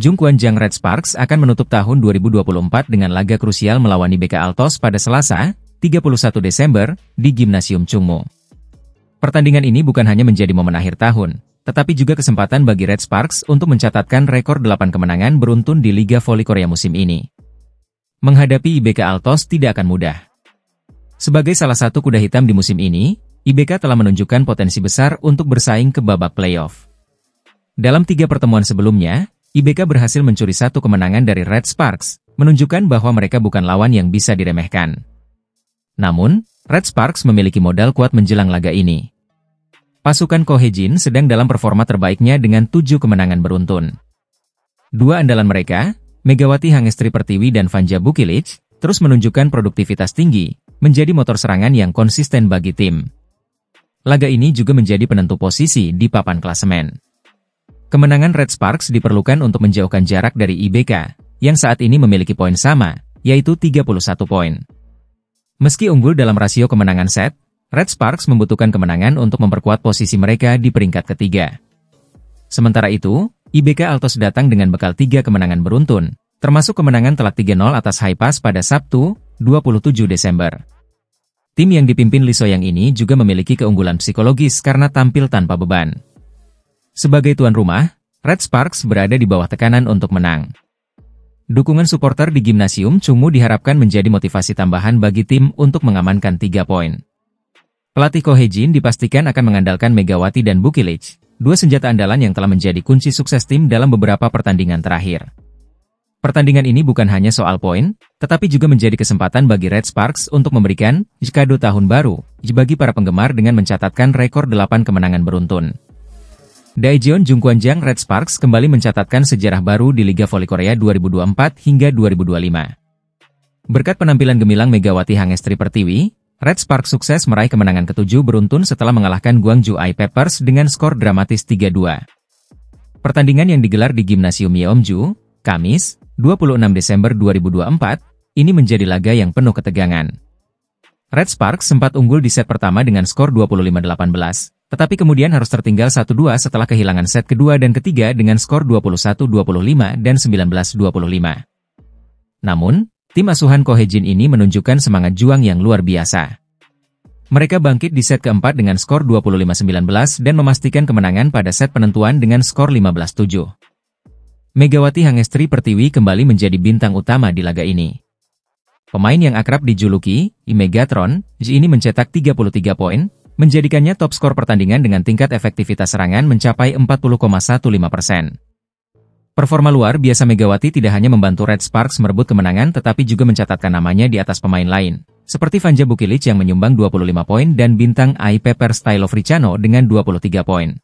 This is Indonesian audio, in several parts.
Jungkwanjang Red Sparks akan menutup tahun 2024 dengan laga krusial melawan IBK Altos pada Selasa, 31 Desember, di Gimnasium Chungmu. Pertandingan ini bukan hanya menjadi momen akhir tahun, tetapi juga kesempatan bagi Red Sparks untuk mencatatkan rekor 8 kemenangan beruntun di Liga Voli Korea musim ini. Menghadapi IBK Altos tidak akan mudah. Sebagai salah satu kuda hitam di musim ini, IBK telah menunjukkan potensi besar untuk bersaing ke babak playoff. Dalam 3 pertemuan sebelumnya, IBK berhasil mencuri 1 kemenangan dari Red Sparks, menunjukkan bahwa mereka bukan lawan yang bisa diremehkan. Namun, Red Sparks memiliki modal kuat menjelang laga ini. Pasukan Ko Hye-jin sedang dalam performa terbaiknya dengan 7 kemenangan beruntun. 2 andalan mereka, Megawati Hangestri Pertiwi dan Vanja Bukilic, terus menunjukkan produktivitas tinggi, menjadi motor serangan yang konsisten bagi tim. Laga ini juga menjadi penentu posisi di papan klasemen. Kemenangan Red Sparks diperlukan untuk menjauhkan jarak dari IBK, yang saat ini memiliki poin sama, yaitu 31 poin. Meski unggul dalam rasio kemenangan set, Red Sparks membutuhkan kemenangan untuk memperkuat posisi mereka di peringkat ketiga. Sementara itu, IBK Altos datang dengan bekal 3 kemenangan beruntun, termasuk kemenangan telak 3-0 atas Haipas pada Sabtu, 27 Desember. Tim yang dipimpin Lee So-young ini juga memiliki keunggulan psikologis karena tampil tanpa beban. Sebagai tuan rumah, Red Sparks berada di bawah tekanan untuk menang. Dukungan supporter di Gimnasium Chungmu diharapkan menjadi motivasi tambahan bagi tim untuk mengamankan 3 poin. Pelatih Ko Hye-jin dipastikan akan mengandalkan Megawati dan Bukilic, 2 senjata andalan yang telah menjadi kunci sukses tim dalam beberapa pertandingan terakhir. Pertandingan ini bukan hanya soal poin, tetapi juga menjadi kesempatan bagi Red Sparks untuk memberikan kado tahun baru bagi para penggemar dengan mencatatkan rekor 8 kemenangan beruntun. Daejeon Jungkwanjang Red Sparks kembali mencatatkan sejarah baru di Liga Voli Korea 2024 hingga 2025. Berkat penampilan gemilang Megawati Hangestri Pertiwi, Red Sparks sukses meraih kemenangan ke-7 beruntun setelah mengalahkan Gwangju I-Peppers dengan skor dramatis 3-2. Pertandingan yang digelar di Gimnasium Yeomju, Kamis, 26 Desember 2024, ini menjadi laga yang penuh ketegangan. Red Sparks sempat unggul di set pertama dengan skor 25-18. Tetapi kemudian harus tertinggal 1-2 setelah kehilangan set kedua dan ketiga dengan skor 21-25 dan 19-25. Namun, tim asuhan Ko Hye-jin ini menunjukkan semangat juang yang luar biasa. Mereka bangkit di set keempat dengan skor 25-19 dan memastikan kemenangan pada set penentuan dengan skor 15-7. Megawati Hangestri Pertiwi kembali menjadi bintang utama di laga ini. Pemain yang akrab dijuluki Megatron, ini mencetak 33 poin, menjadikannya top skor pertandingan dengan tingkat efektivitas serangan mencapai 40,15%. Performa luar biasa Megawati tidak hanya membantu Red Sparks merebut kemenangan tetapi juga mencatatkan namanya di atas pemain lain, seperti Vanja Bukilic yang menyumbang 25 poin dan bintang I-Peppers Stylo Fricano dengan 23 poin.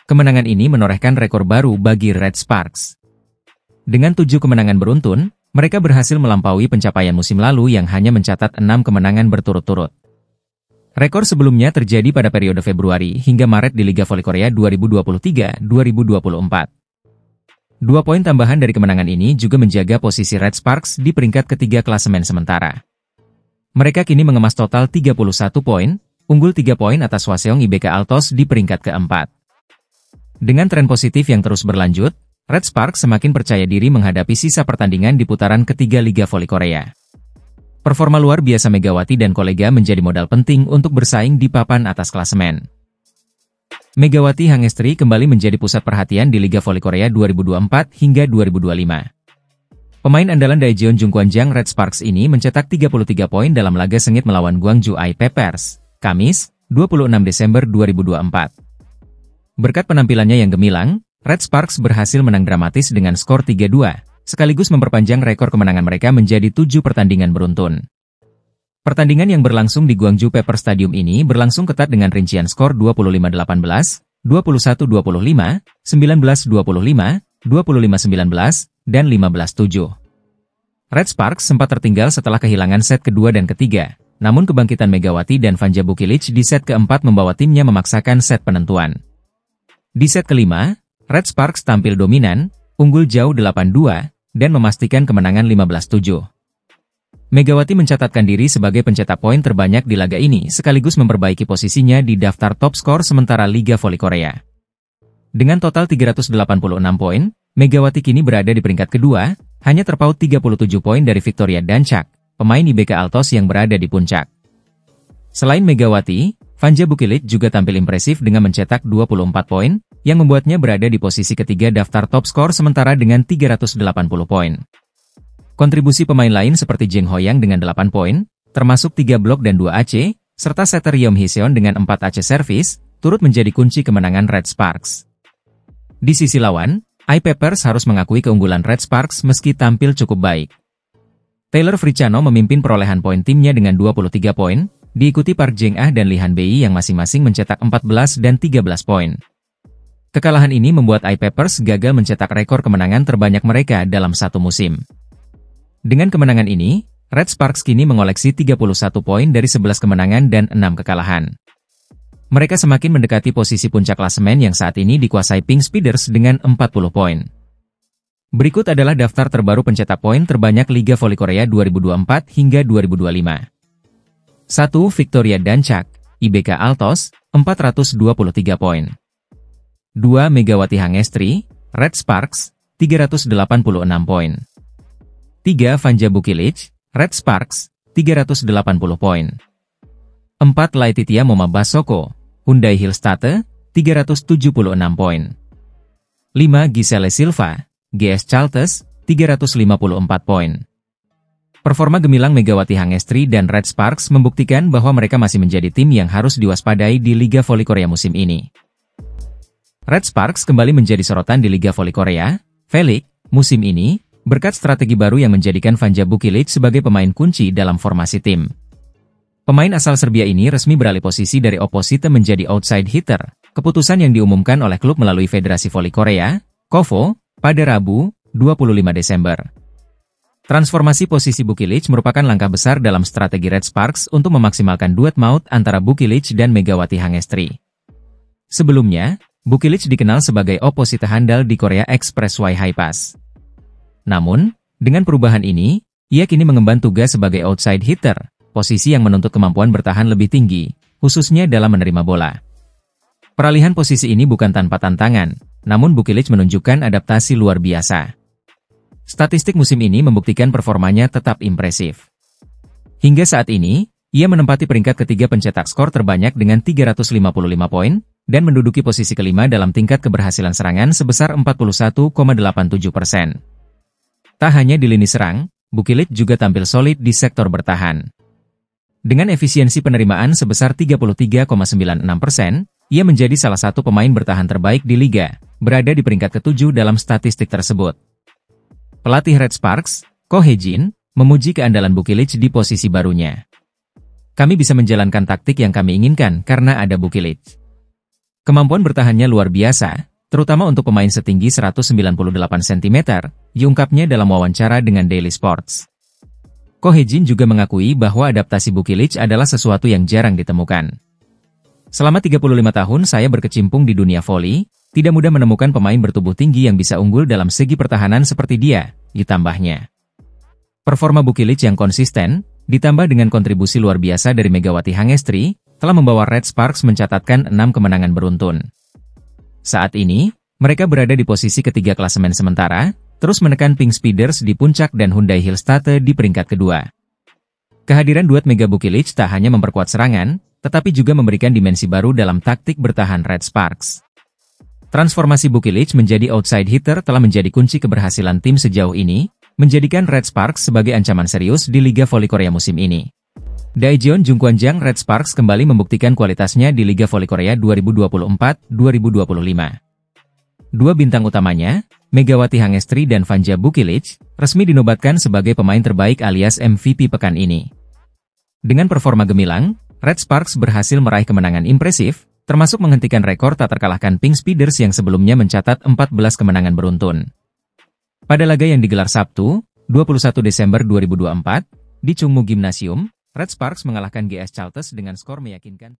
Kemenangan ini menorehkan rekor baru bagi Red Sparks. Dengan 7 kemenangan beruntun, mereka berhasil melampaui pencapaian musim lalu yang hanya mencatat 6 kemenangan berturut-turut. Rekor sebelumnya terjadi pada periode Februari hingga Maret di Liga Voli Korea 2023-2024. 2 poin tambahan dari kemenangan ini juga menjaga posisi Red Sparks di peringkat ketiga klasemen sementara. Mereka kini mengemas total 31 poin, unggul 3 poin atas Hwaseong IBK Altos di peringkat keempat. Dengan tren positif yang terus berlanjut, Red Sparks semakin percaya diri menghadapi sisa pertandingan di putaran ketiga Liga Voli Korea. Performa luar biasa Megawati dan kolega menjadi modal penting untuk bersaing di papan atas klasemen. Megawati Hangestri kembali menjadi pusat perhatian di Liga Voli Korea 2024 hingga 2025. Pemain andalan Daejeon Jungkwanjang Red Sparks ini mencetak 33 poin dalam laga sengit melawan Gwangju I-Peppers, Kamis, 26 Desember 2024. Berkat penampilannya yang gemilang, Red Sparks berhasil menang dramatis dengan skor 3-2. Sekaligus memperpanjang rekor kemenangan mereka menjadi 7 pertandingan beruntun. Pertandingan yang berlangsung di Gwangju Pepper Stadium ini berlangsung ketat dengan rincian skor 25-18, 21-25, 19-25, 25-19, dan 15-7. Red Sparks sempat tertinggal setelah kehilangan set kedua dan ketiga, namun kebangkitan Megawati dan Vanja Bukilic di set keempat membawa timnya memaksakan set penentuan. Di set kelima, Red Sparks tampil dominan, unggul jauh 8-2, dan memastikan kemenangan 15-7. Megawati mencatatkan diri sebagai pencetak poin terbanyak di laga ini sekaligus memperbaiki posisinya di daftar top skor sementara Liga Voli Korea. Dengan total 386 poin, Megawati kini berada di peringkat kedua, hanya terpaut 37 poin dari Victoria Dancak, pemain IBK Altos yang berada di puncak. Selain Megawati, Vanja Bukilic juga tampil impresif dengan mencetak 24 poin, yang membuatnya berada di posisi ketiga daftar top skor sementara dengan 380 poin. Kontribusi pemain lain seperti Jeng Hoyang dengan 8 poin, termasuk 3 blok dan 2 AC, serta setter Yeom Hee-seon dengan 4 AC service, turut menjadi kunci kemenangan Red Sparks. Di sisi lawan, I-Peppers harus mengakui keunggulan Red Sparks meski tampil cukup baik. Taylor Fricano memimpin perolehan poin timnya dengan 23 poin, diikuti Park Jeng-ah dan Lee Han-bei yang masing-masing mencetak 14 dan 13 poin. Kekalahan ini membuat I-Peppers gagal mencetak rekor kemenangan terbanyak mereka dalam satu musim. Dengan kemenangan ini, Red Sparks kini mengoleksi 31 poin dari 11 kemenangan dan 6 kekalahan. Mereka semakin mendekati posisi puncak klasemen yang saat ini dikuasai Pink Speeders dengan 40 poin. Berikut adalah daftar terbaru pencetak poin terbanyak Liga Voli Korea 2024 hingga 2025. 1. Victoria Dancak, IBK Altos, 423 poin. 2. Megawati Hangestri, Red Sparks, 386 poin. 3. Vanja Bukilic, Red Sparks, 380 poin. 4. Laetitia Moma Basoko, Hyundai Hillstate, 376 poin. 5. Giselle Silva, GS Chaltes, 354 poin. Performa gemilang Megawati Hangestri dan Red Sparks membuktikan bahwa mereka masih menjadi tim yang harus diwaspadai di Liga Voli Korea musim ini. Red Sparks kembali menjadi sorotan di Liga Voli Korea, V-League, musim ini, berkat strategi baru yang menjadikan Vanja Bukilic sebagai pemain kunci dalam formasi tim. Pemain asal Serbia ini resmi beralih posisi dari Opposite menjadi outside hitter, keputusan yang diumumkan oleh klub melalui Federasi Voli Korea, KOVO, pada Rabu, 25 Desember. Transformasi posisi Bukilic merupakan langkah besar dalam strategi Red Sparks untuk memaksimalkan duet maut antara Bukilic dan Megawati Hangestri. Sebelumnya, Bukilic dikenal sebagai Opposite handal di Korea Express Y High Pass. Namun, dengan perubahan ini, ia kini mengemban tugas sebagai outside hitter, posisi yang menuntut kemampuan bertahan lebih tinggi, khususnya dalam menerima bola. Peralihan posisi ini bukan tanpa tantangan, namun Bukilic menunjukkan adaptasi luar biasa. Statistik musim ini membuktikan performanya tetap impresif. Hingga saat ini, ia menempati peringkat ketiga pencetak skor terbanyak dengan 355 poin, dan menduduki posisi kelima dalam tingkat keberhasilan serangan sebesar 41,87%. Tak hanya di lini serang, Bukilic juga tampil solid di sektor bertahan. Dengan efisiensi penerimaan sebesar 33,96%, ia menjadi salah satu pemain bertahan terbaik di liga, berada di peringkat ke-7 dalam statistik tersebut. Pelatih Red Sparks, Ko Hee-jin, memuji keandalan Bukilic di posisi barunya. Kami bisa menjalankan taktik yang kami inginkan karena ada Bukilic. Kemampuan bertahannya luar biasa, terutama untuk pemain setinggi 198 cm, diungkapnya dalam wawancara dengan Daily Sports. Ko Hee-jin juga mengakui bahwa adaptasi Bukilic adalah sesuatu yang jarang ditemukan. Selama 35 tahun saya berkecimpung di dunia voli, tidak mudah menemukan pemain bertubuh tinggi yang bisa unggul dalam segi pertahanan seperti dia, ditambahnya. Performa Bukilic yang konsisten, ditambah dengan kontribusi luar biasa dari Megawati Hangestri, telah membawa Red Sparks mencatatkan 6 kemenangan beruntun. Saat ini, mereka berada di posisi ketiga klasemen sementara, terus menekan Pink Speeders di puncak dan Hyundai Hillstate di peringkat kedua. Kehadiran duet Mega Bukilic tak hanya memperkuat serangan, tetapi juga memberikan dimensi baru dalam taktik bertahan Red Sparks. Transformasi Bukilic menjadi outside hitter telah menjadi kunci keberhasilan tim sejauh ini, menjadikan Red Sparks sebagai ancaman serius di Liga Voli Korea musim ini. Daejeon Jungkwanjang Red Sparks kembali membuktikan kualitasnya di Liga Voli Korea 2024-2025. Dua bintang utamanya, Megawati Hangestri dan Vanja Bukilic, resmi dinobatkan sebagai pemain terbaik alias MVP pekan ini. Dengan performa gemilang, Red Sparks berhasil meraih kemenangan impresif, termasuk menghentikan rekor tak terkalahkan Pink Speeders yang sebelumnya mencatat 14 kemenangan beruntun. Pada laga yang digelar Sabtu, 21 Desember 2024, di Chungmu Gymnasium, Red Sparks mengalahkan GS Chaltes dengan skor meyakinkan.